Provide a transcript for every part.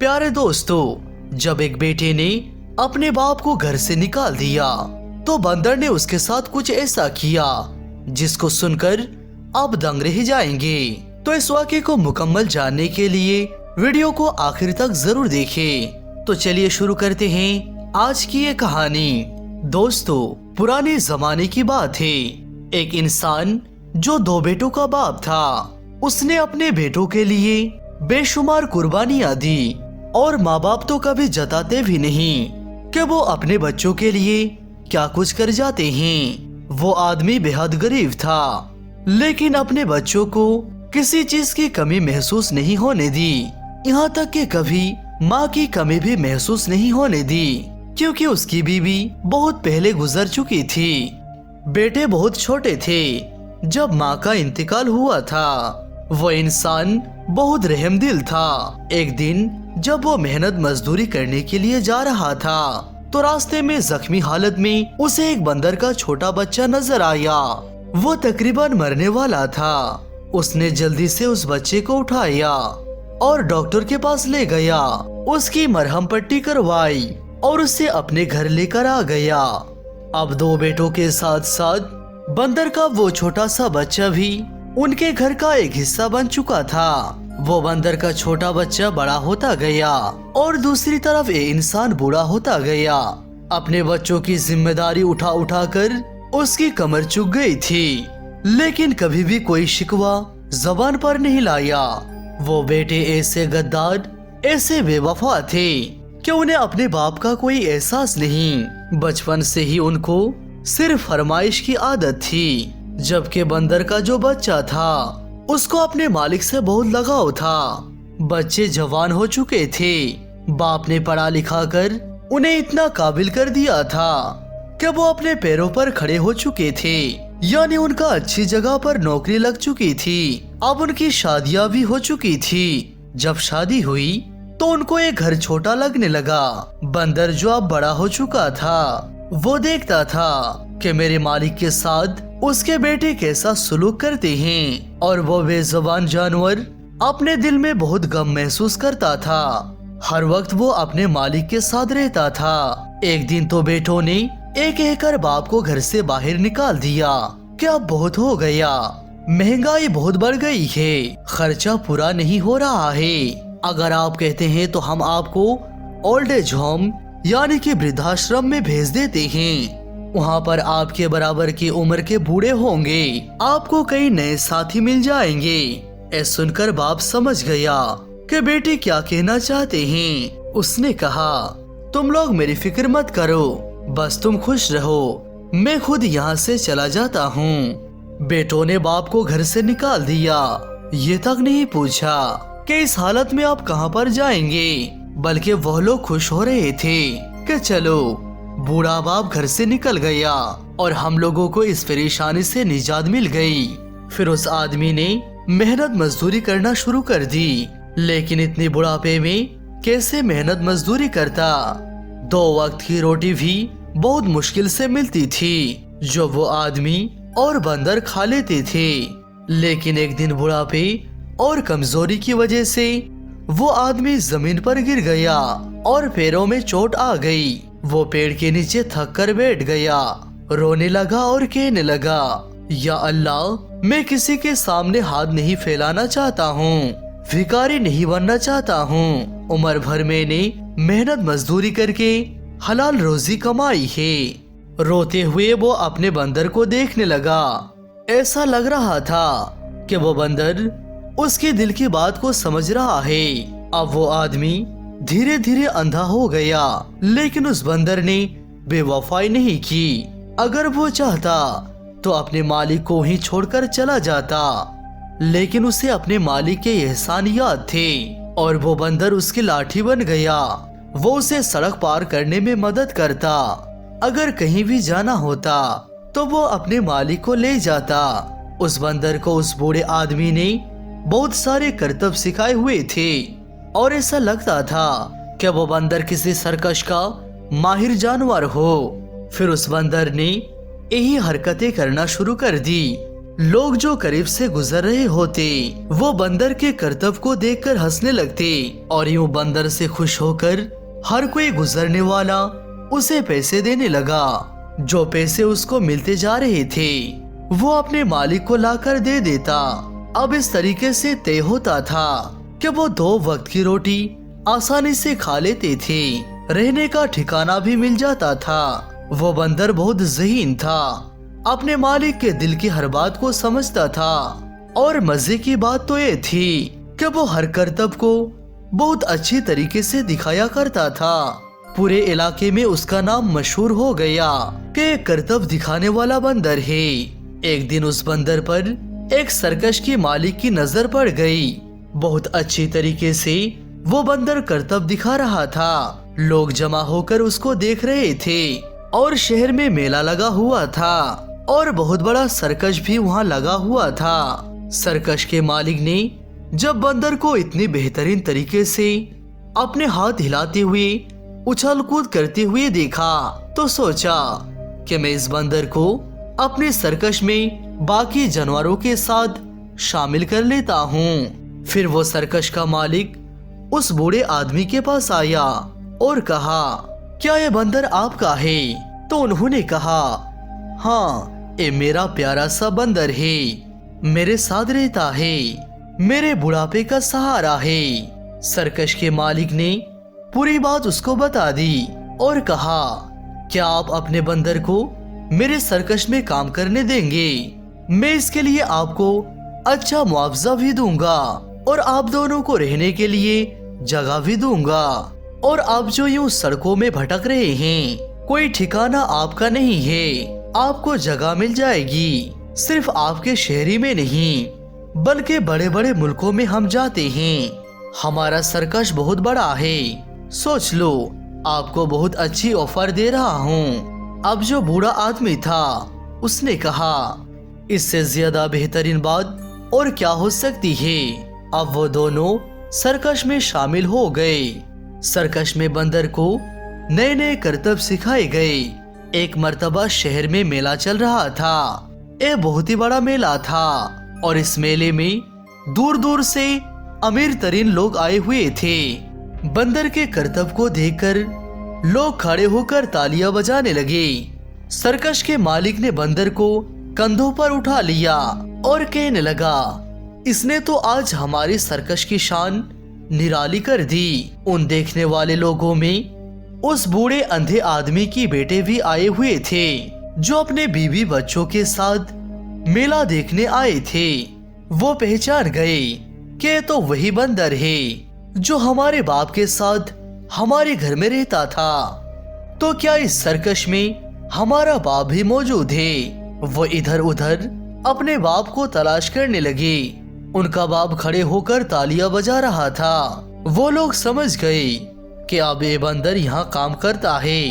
प्यारे दोस्तों, जब एक बेटे ने अपने बाप को घर से निकाल दिया तो बंदर ने उसके साथ कुछ ऐसा किया जिसको सुनकर आप दंग रह जाएंगे। तो इस वाक़े को मुकम्मल जानने के लिए वीडियो को आखिर तक जरूर देखें। तो चलिए शुरू करते हैं आज की ये कहानी। दोस्तों, पुराने जमाने की बात है। एक इंसान जो 2 बेटों का बाप था, उसने अपने बेटों के लिए बेशुमार कुर्बानियां दी और माँ बाप तो कभी जताते भी नहीं कि वो अपने बच्चों के लिए क्या कुछ कर जाते हैं। वो आदमी बेहद गरीब था, लेकिन अपने बच्चों को किसी चीज की कमी महसूस नहीं होने दी। यहाँ तक कि कभी माँ की कमी भी महसूस नहीं होने दी, क्योंकि उसकी बीवी बहुत पहले गुजर चुकी थी। बेटे बहुत छोटे थे जब माँ का इंतकाल हुआ था। वो इंसान बहुत रहमदिल था। एक दिन जब वो मेहनत मजदूरी करने के लिए जा रहा था तो रास्ते में जख्मी हालत में उसे एक बंदर का छोटा बच्चा नजर आया। वो तकरीबन मरने वाला था। उसने जल्दी से उस बच्चे को उठाया और डॉक्टर के पास ले गया। उसकी मरहम पट्टी करवाई और उसे अपने घर लेकर आ गया। अब 2 बेटों के साथ साथ बंदर का वो छोटा सा बच्चा भी उनके घर का एक हिस्सा बन चुका था। वो बंदर का छोटा बच्चा बड़ा होता गया और दूसरी तरफ ये इंसान बूढ़ा होता गया। अपने बच्चों की जिम्मेदारी उठा उठा कर उसकी कमर चुक गई थी, लेकिन कभी भी कोई शिकवा जबान पर नहीं लाया। वो बेटे ऐसे गद्दार, ऐसे बेवफा थे कि उन्हें अपने बाप का कोई एहसास नहीं। बचपन से ही उनको सिर्फ फरमाइश की आदत थी। जबकि बंदर का जो बच्चा था उसको अपने मालिक से बहुत लगाव था। बच्चे जवान हो चुके थे। बाप ने पढ़ा लिखा कर उन्हें इतना काबिल कर दिया था कि वो अपने पैरों पर खड़े हो चुके थे, यानी उनका अच्छी जगह पर नौकरी लग चुकी थी। अब उनकी शादियां भी हो चुकी थी। जब शादी हुई तो उनको एक घर छोटा लगने लगा। बंदर जो अब बड़ा हो चुका था, वो देखता था कि मेरे मालिक के साथ उसके बेटे कैसा सुलूक करते हैं, और वो बेजुबान जानवर अपने दिल में बहुत गम महसूस करता था। हर वक्त वो अपने मालिक के साथ रहता था। एक दिन तो बेटों ने एक कहकर बाप को घर से बाहर निकाल दिया कि अब बहुत हो गया, महंगाई बहुत बढ़ गई है, खर्चा पूरा नहीं हो रहा है। अगर आप कहते हैं तो हम आपको ओल्ड एज होम यानी कि वृद्धाश्रम में भेज देते हैं। वहाँ पर आपके बराबर की उम्र के बूढ़े होंगे, आपको कई नए साथी मिल जाएंगे। ऐसा सुनकर बाप समझ गया कि बेटे क्या कहना चाहते हैं। उसने कहा, तुम लोग मेरी फिक्र मत करो, बस तुम खुश रहो, मैं खुद यहाँ से चला जाता हूँ। बेटों ने बाप को घर से निकाल दिया। ये तक नहीं पूछा कि इस हालत में आप कहाँ पर जाएंगे, बल्कि वह लोग खुश हो रहे थे कि चलो बूढ़ा बाप घर से निकल गया और हम लोगों को इस परेशानी से निजात मिल गई। फिर उस आदमी ने मेहनत मजदूरी करना शुरू कर दी, लेकिन इतने बुढ़ापे में कैसे मेहनत मजदूरी करता। 2 वक्त की रोटी भी बहुत मुश्किल से मिलती थी जो वो आदमी और बंदर खा लेते थे। लेकिन एक दिन बुढ़ापे और कमजोरी की वजह से वो आदमी जमीन पर गिर गया और पैरों में चोट आ गई। वो पेड़ के नीचे थक कर बैठ गया, रोने लगा और कहने लगा, या अल्लाह, मैं किसी के सामने हाथ नहीं फैलाना चाहता हूँ, भिखारी नहीं बनना चाहता हूँ। उम्र भर मैंने मेहनत मजदूरी करके हलाल रोजी कमाई है। रोते हुए वो अपने बंदर को देखने लगा। ऐसा लग रहा था कि वो बंदर उसके दिल की बात को समझ रहा है। अब वो आदमी धीरे धीरे अंधा हो गया, लेकिन उस बंदर ने बेवफाई नहीं की। अगर वो चाहता तो अपने मालिक को ही छोड़कर चला जाता, लेकिन उसे अपने मालिक के एहसान याद थे और वो बंदर उसकी लाठी बन गया। वो उसे सड़क पार करने में मदद करता। अगर कहीं भी जाना होता तो वो अपने मालिक को ले जाता। उस बंदर को उस बूढ़े आदमी ने बहुत सारे करतब सिखाए हुए थे और ऐसा लगता था कि वो बंदर किसी सर्कस का माहिर जानवर हो। फिर उस बंदर ने यही हरकतें करना शुरू कर दी लोग जो करीब से गुजर रहे होते वो बंदर के करतब को देखकर हंसने लगते और यूं बंदर से खुश होकर हर कोई गुजरने वाला उसे पैसे देने लगा। जो पैसे उसको मिलते जा रहे थे वो अपने मालिक को लाकर दे देता। अब इस तरीके से तय होता था कि वो 2 वक्त की रोटी आसानी से खा लेते थे, रहने का ठिकाना भी मिल जाता था। वो बंदर बहुत ज़हीन था, अपने मालिक के दिल की हर बात को समझता था और मजे की बात तो ये थी कि वो हर करतब को बहुत अच्छी तरीके से दिखाया करता था। पूरे इलाके में उसका नाम मशहूर हो गया कि करतब दिखाने वाला बंदर है। एक दिन उस बंदर पर एक सर्कस की मालिक की नजर पड़ गई। बहुत अच्छी तरीके से वो बंदर करतब दिखा रहा था। लोग जमा होकर उसको देख रहे थे और शहर में मेला लगा हुआ था और बहुत बड़ा सर्कस भी वहाँ लगा हुआ था। सर्कस के मालिक ने जब बंदर को इतनी बेहतरीन तरीके से अपने हाथ हिलाते हुए उछल कूद करते हुए देखा तो सोचा कि मैं इस बंदर को अपने सर्कस में बाकी जानवरों के साथ शामिल कर लेता हूँ। फिर वो सर्कस का मालिक उस बूढ़े आदमी के पास आया और कहा, क्या ये बंदर आपका है? तो उन्होंने कहा, हाँ, ये मेरा प्यारा सा बंदर है, मेरे साथ रहता है, मेरे बुढ़ापे का सहारा है। सर्कस के मालिक ने पूरी बात उसको बता दी और कहा, क्या आप अपने बंदर को मेरे सर्कस में काम करने देंगे? मैं इसके लिए आपको अच्छा मुआवजा भी दूंगा और आप दोनों को रहने के लिए जगह भी दूंगा। और आप जो यूं सड़कों में भटक रहे हैं, कोई ठिकाना आपका नहीं है, आपको जगह मिल जाएगी। सिर्फ आपके शहरी में नहीं बल्कि बड़े बड़े मुल्कों में हम जाते हैं। हमारा सर्कस बहुत बड़ा है, सोच लो, आपको बहुत अच्छी ऑफर दे रहा हूँ। अब जो बूढ़ा आदमी था उसने कहा, इससे ज्यादा बेहतरीन बात और क्या हो सकती है। अब वो दोनों सर्कस में शामिल हो गए। सर्कस में बंदर को नए नए करतब सिखाए गए। एक मर्तबा शहर में मेला चल रहा था। ये बहुत ही बड़ा मेला था और इस मेले में दूर दूर से अमीर तरीन लोग आए हुए थे। बंदर के करतब को देखकर लोग खड़े होकर तालियां बजाने लगे। सर्कस के मालिक ने बंदर को कंधों पर उठा लिया और कहने लगा, इसने तो आज हमारी सर्कस की शान निराली कर दी। उन देखने वाले लोगों में उस बूढ़े अंधे आदमी की बेटे भी आए हुए थे जो अपने बीवी बच्चों के साथ मेला देखने आए थे। वो पहचान गए कि तो वही बंदर है जो हमारे बाप के साथ हमारे घर में रहता था। तो क्या इस सर्कस में हमारा बाप भी मौजूद है? वो इधर उधर अपने बाप को तलाश करने लगे। उनका बाप खड़े होकर तालियां बजा रहा था। वो लोग समझ गए कि अब ये बंदर यहाँ काम करता है।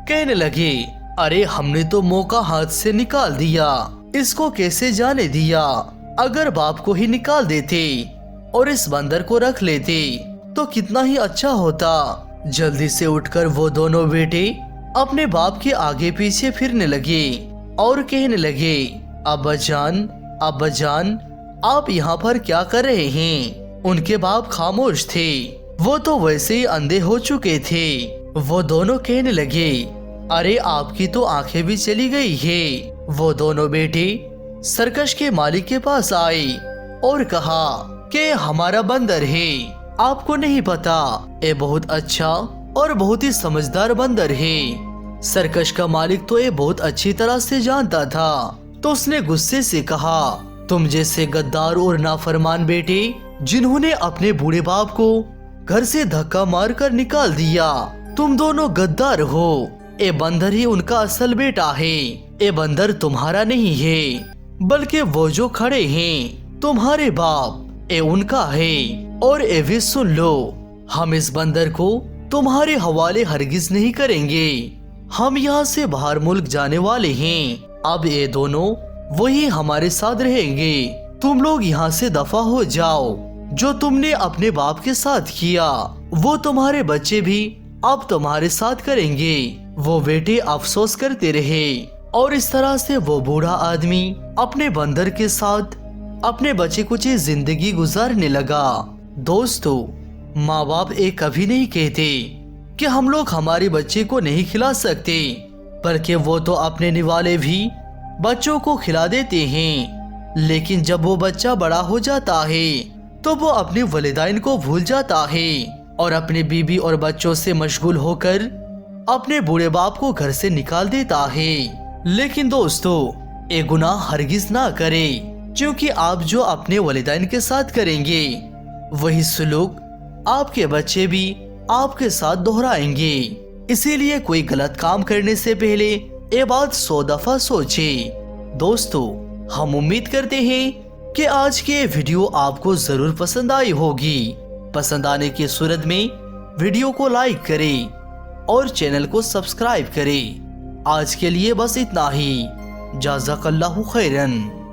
कहने लगे, अरे हमने तो मौका हाथ से निकाल दिया, इसको कैसे जाने दिया। अगर बाप को ही निकाल देते और इस बंदर को रख लेते तो कितना ही अच्छा होता। जल्दी से उठकर वो दोनों बेटे अपने बाप के आगे पीछे फिरने लगे और कहने लगे, अब्बा जान आप यहाँ पर क्या कर रहे हैं? उनके बाप खामोश थे, वो तो वैसे ही अंधे हो चुके थे। वो दोनों कहने लगे, अरे आपकी तो आंखें भी चली गई है। वो दोनों बेटे सर्कस के मालिक के पास आए और कहा कि हमारा बंदर है, आपको नहीं पता, ये बहुत अच्छा और बहुत ही समझदार बंदर है। सर्कस का मालिक तो ये बहुत अच्छी तरह से जानता था, तो उसने गुस्से से कहा, तुम जैसे गद्दार और नाफरमान बेटे जिन्होंने अपने बूढ़े बाप को घर से धक्का मारकर निकाल दिया, तुम दोनों गद्दार हो। ये बंदर ही उनका असल बेटा है। ये बंदर तुम्हारा नहीं है बल्कि वो जो खड़े हैं तुम्हारे बाप, ये उनका है। और ये भी सुन लो, हम इस बंदर को तुम्हारे हवाले हरगिज नहीं करेंगे। हम यहाँ से बाहर मुल्क जाने वाले हैं। अब ये दोनों वही हमारे साथ रहेंगे। तुम लोग यहाँ से दफा हो जाओ। जो तुमने अपने बाप के साथ किया वो तुम्हारे बच्चे भी अब तुम्हारे साथ करेंगे। वो बेटे अफसोस करते रहे और इस तरह से वो बूढ़ा आदमी اپنے بندر کے ساتھ اپنے بچے کچے زندگی گزارنے لگا۔ دوستو، ماں باپ ایک کبھی نہیں کہتے کہ ہم لوگ ہمارے بچے کو نہیں کھلا سکتے، بلکہ وہ تو اپنے نوالے بھی بچوں کو کھلا دیتے ہیں۔ لیکن جب وہ بچہ بڑا ہو جاتا ہے تو وہ اپنے والدین کو بھول جاتا ہے اور اپنے بیوی اور بچوں سے مشغول ہو کر اپنے بوڑھے باپ کو گھر سے نکال دیتا ہے۔ لیکن دوستو، یہ گناہ ہرگز نہ کرے، کیونکہ آپ جو اپنے والدین کے ساتھ کریں گے وہی سلوک آپ کے بچے بھی آپ کے ساتھ دہرائیں گے۔ اسی لیے کوئی غلط کام کرنے سے پہلے یہ بات 100 دفعہ سوچیں۔ دوستو، ہم امید کرتے ہیں کہ آج کے ویڈیو آپ کو ضرور پسند آئی ہوگی۔ پسند آنے کی صورت میں ویڈیو کو لائک کریں اور چینل کو سبسکرائب کریں۔ آج کے لیے بس اتنا ہی۔ جزاک اللہ خیرن۔